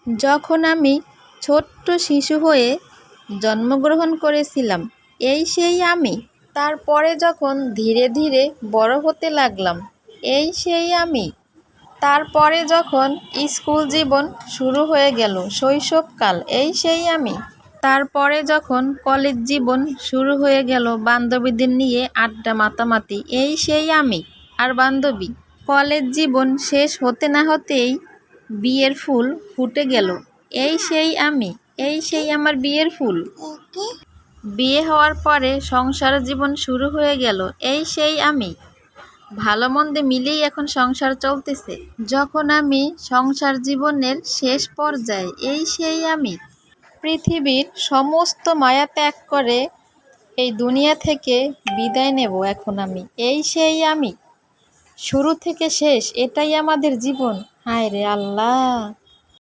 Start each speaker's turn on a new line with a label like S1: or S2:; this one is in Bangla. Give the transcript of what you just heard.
S1: যখন আমি ছোট্ট শিশু হয়ে জন্মগ্রহণ করেছিলাম, এই সেই আমি। তারপরে যখন ধীরে ধীরে বড় হতে লাগলাম, এই সেই আমি। তারপরে যখন স্কুল জীবন শুরু হয়ে গেল, শৈশবকাল, এই সেই আমি। তারপরে যখন কলেজ জীবন শুরু হয়ে গেল, বান্ধবীদের নিয়ে আড্ডা মাতামাতি, এই সেই আমি আর বান্ধবী। কলেজ জীবন শেষ হতে না হতেই বিয়ের ফুল ফুটে গেল, এই সেই আমি। এই সেই আমার বিয়ের ফুল। বিয়ে হওয়ার পরে সংসার জীবন শুরু হয়ে গেল, এই সেই আমি। ভালো মন্দে মিলেই এখন সংসার চলতেছে। যখন আমি সংসার জীবনের শেষ পর্যায়ে, এই সেই আমি। পৃথিবীর সমস্ত মায়া ত্যাগ করে এই দুনিয়া থেকে বিদায় নেব এখন আমি, এই সেই আমি। শুরু থেকে শেষ, এটাই আমাদের জীবন। হায় রে আল্লাহ।